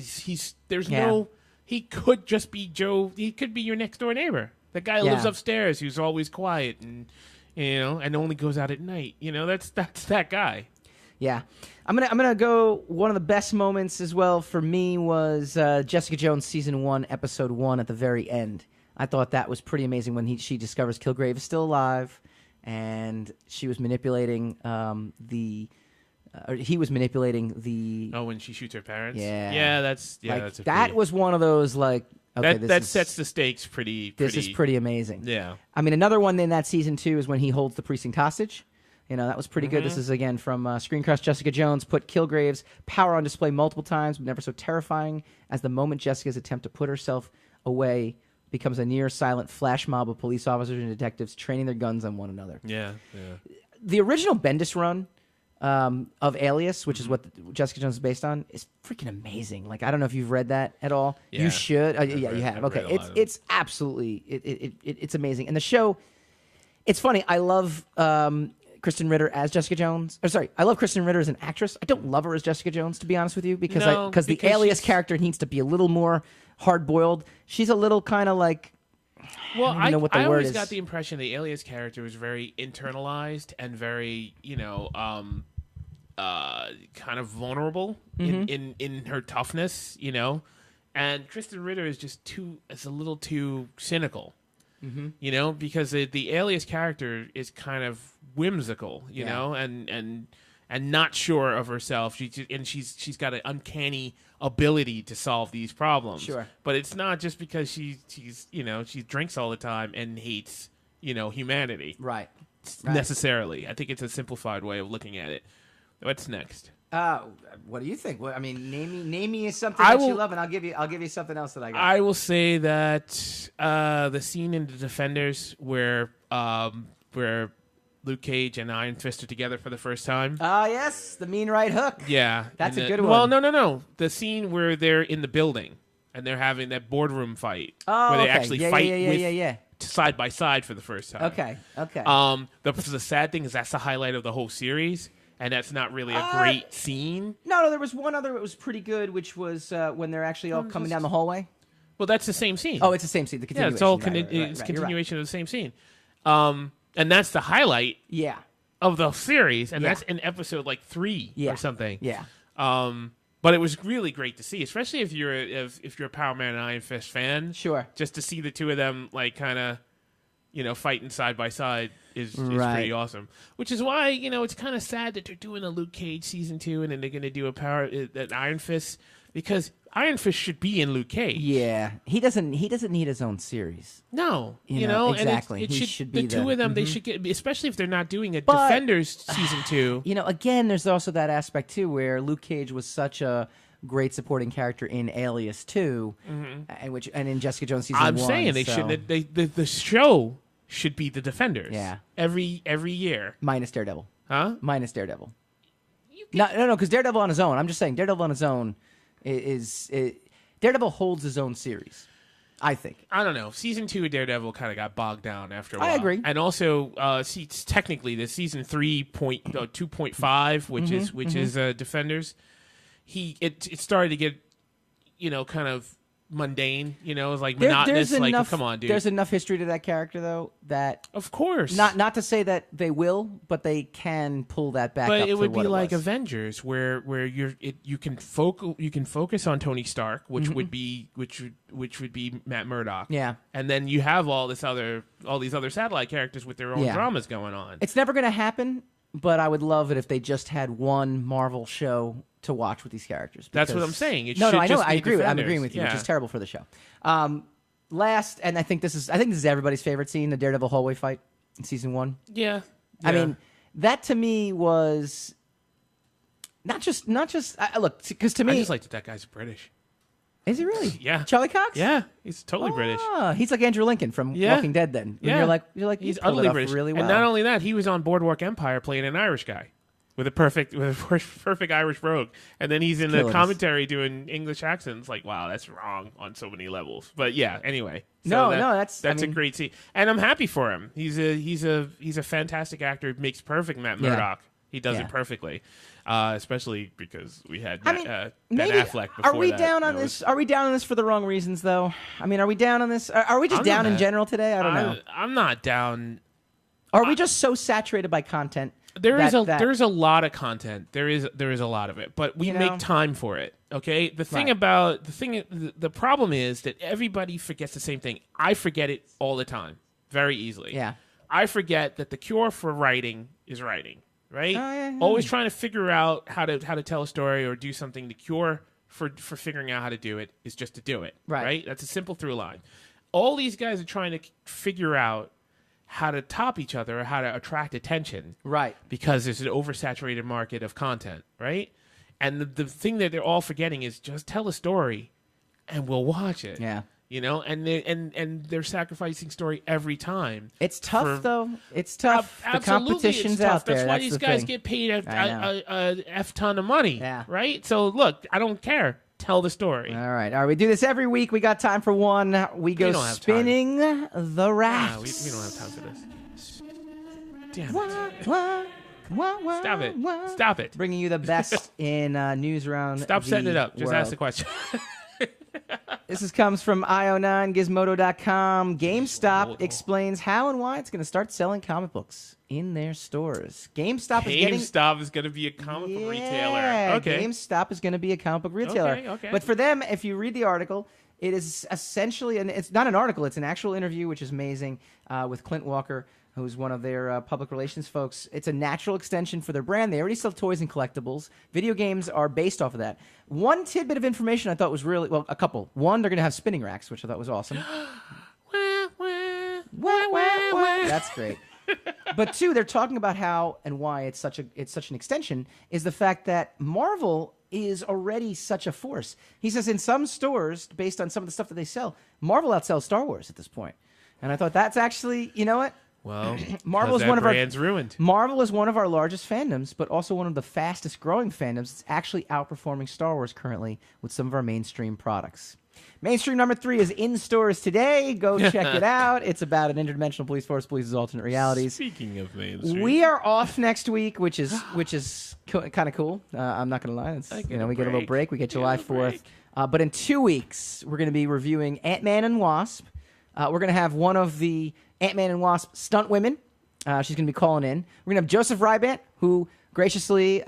there's Yeah. no. He could just be Joe. He could be your next door neighbor. The guy who lives Yeah. upstairs who's always quiet and and only goes out at night. That's that guy. Yeah. I'm gonna go. One of the best moments as well for me was Jessica Jones season 1, episode 1 at the very end. I thought that was pretty amazing when she discovers Kilgrave is still alive, and she was manipulating he was manipulating the. Oh, when she shoots her parents. Yeah. That's that was one of those like. Okay, that sets the stakes pretty. This is pretty amazing. Yeah. I mean, another one in that season 2 is when he holds the precinct hostage. That was pretty good. This is, again, from Screen Crush. Jessica Jones put Kilgrave's power on display multiple times, but never so terrifying as the moment Jessica's attempt to put herself away becomes a near-silent flash mob of police officers and detectives training their guns on one another. Yeah. The original Bendis run of Alias, which is what Jessica Jones is based on, is freaking amazing. Like, I don't know if you've read that at all. Yeah. You should. Yeah, you have. I've Okay, read a lot of it's absolutely it's amazing. And the show, it's funny. I love Kristen Ritter as Jessica Jones. Or sorry, I love Kristen Ritter as an actress. I don't love her as Jessica Jones, to be honest with you, because the Alias character needs to be a little more hard-boiled. She's a little kind of like. Well, I don't know what the I word always is. got the impression the Alias character was very internalized and very, kind of vulnerable in her toughness, And Kristen Ritter is a little too cynical, because the Alias character is kind of whimsical, and not sure of herself. She's got an uncanny ability to solve these problems. Sure. But it's not just because she drinks all the time and hates, humanity. Right. Necessarily. I think it's a simplified way of looking at it. What's next? What do you think? I mean, name me something that you love, and I'll give you something else that I got. I will say that the scene in The Defenders where Luke Cage and Iron Fist are together for the first time. Yes, the mean right hook. Yeah, that's a good one. Well, no. The scene where they're in the building and they're having that boardroom fight where they actually fight side by side for the first time. Okay. The sad thing is that's the highlight of the whole series, and that's not really a great scene. No, there was one other that was pretty good, which was when they're actually all coming down the hallway. Well, that's the same scene. Oh, it's the same scene. The continuation. Yeah, it's all it's continuation of the same scene. And that's the highlight of the series, and that's in episode like 3 or something. Yeah. But it was really great to see, especially if you're a Power Man and Iron Fist fan. Sure. Just to see the two of them like kind of, fighting side by side is pretty awesome. Which is why, it's kind of sad that they're doing a Luke Cage season 2 and then they're going to do an Iron Fist, because Iron Fist should be in Luke Cage. Yeah, he doesn't need his own series. No, exactly. And he should be the two of them. Mm-hmm. They should get, especially if they're not doing a Defenders season 2. Again, there's also that aspect too, where Luke Cage was such a great supporting character in Alias 2, and in Jessica Jones season 1. I'm saying they shouldn't. The show should be the Defenders. Yeah, every year minus Daredevil. Huh? Minus Daredevil. No, because Daredevil on his own. I'm just saying Daredevil on his own. Daredevil holds his own series, I think. I don't know. Season 2 of Daredevil kind of got bogged down after a while. I agree. And also, technically, the season 3.2.5, which is Defenders, it started to get, kind of mundane. It was like monotonous. Come on, dude. There's enough history to that character, though, that of course, not to say that they will, but they can pull that back. But it would be like was. Avengers, where you can focus on Tony Stark, which would be Matt Murdock. Yeah, and then you have all these other satellite characters with their own dramas going on. It's never going to happen, but I would love it if they just had one Marvel show to watch with these characters. That's what I'm saying. I know. I agree. I'm agreeing with you, which is terrible for the show. Last, and I think this is everybody's favorite scene, the Daredevil hallway fight in season 1. Yeah. I mean, that to me was not just look, because to me, I just like that guy's British. Is he really? Yeah. Charlie Cox? Yeah, he's totally British. He's like Andrew Lincoln from Walking Dead. Then you're like he's utterly British. Really well. And not only that, he was on Boardwalk Empire playing an Irish guy. With a perfect Irish brogue, and then he's in the commentary doing English accents. Like, wow, that's wrong on so many levels. But yeah, anyway. That's a great scene, and I'm happy for him. He's a fantastic actor. Makes perfect Matt Murdock. He does it perfectly, especially because we had Ben Affleck before. Are we down on this? Are we down on this for the wrong reasons, though? I mean, are we down on this? Are we just down in general today? I don't know. I'm not down. Are we just so saturated by content? There's a lot of content. There is a lot of it, but we make time for it. Okay. The problem is that everybody forgets the same thing. I forget it all the time, very easily. Yeah. I forget that the cure for writing is writing. Right. Yeah. Always trying to figure out how to tell a story or do something. The cure for figuring out how to do it is just to do it. Right. That's a simple through line. All these guys are trying to figure out how to top each other or how to attract attention. Right. Because there's an oversaturated market of content, right? And the thing that they're all forgetting is just tell a story and we'll watch it. Yeah. And they're sacrificing story every time. It's tough, though. It's tough. The competition's out there. That's why these guys get paid a F ton of money. Yeah. Right? So, look, I don't care. Tell the story. All right. We do this every week. We got time for one. We go spinning the racks. We don't have time for this. Damn it. Stop it. Bringing you the best in news around Stop setting it up. Just world. ask the question. This comes from IO9, Gizmodo.com. GameStop explains how and why it's going to start selling comic books in their stores. GameStop is going to be a comic book retailer. Okay. GameStop is going to be a comic book retailer. Okay. But for them, if you read the article, it is essentially, and it's not an article, it's an actual interview, which is amazing, with Clint Walker, who's one of their public relations folks. It's a natural extension for their brand. They already sell toys and collectibles. Video games are based off of that. One tidbit of information I thought was really, well, a couple. One, they're going to have spinning racks, which I thought was awesome. That's great. But two, they're talking about how and why it's such an extension is the fact that Marvel is already such a force. He says in some stores, based on some of the stuff that they sell, Marvel outsells Star Wars at this point. And I thought that's actually, you know what? Well, Marvel is that one of our brand's ruined. Marvel is one of our largest fandoms, but also one of the fastest growing fandoms. It's actually outperforming Star Wars currently with some of our mainstream products. Mainstream number 3 is in stores today. Go check it out. It's about an interdimensional police force, police's alternate realities. Speaking of mainstream, we are off next week, which is kind of cool. I'm not going to lie. We get a little break. We get July 4th. But in 2 weeks, we're going to be reviewing Ant-Man and Wasp. We're going to have one of the Ant-Man and Wasp stunt women. She's going to be calling in. We're going to have Joseph Rybant, who graciously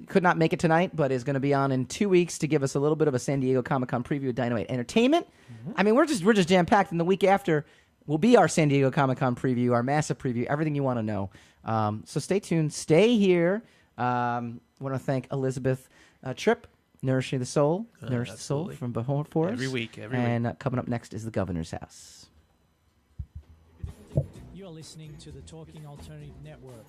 could not make it tonight, but is going to be on in 2 weeks to give us a little bit of a San Diego Comic-Con preview of Dynamite Entertainment. Mm-hmm. I mean, we're just jam-packed, and the week after will be our San Diego Comic-Con preview, our massive preview, everything you want to know. So stay tuned. Stay here. I want to thank Elizabeth Tripp, Nourishing the Soul, Nourish the Soul from Behorn Forest. Every week. And coming up next is the Governor's House. You're listening to the Talking Alternative Network.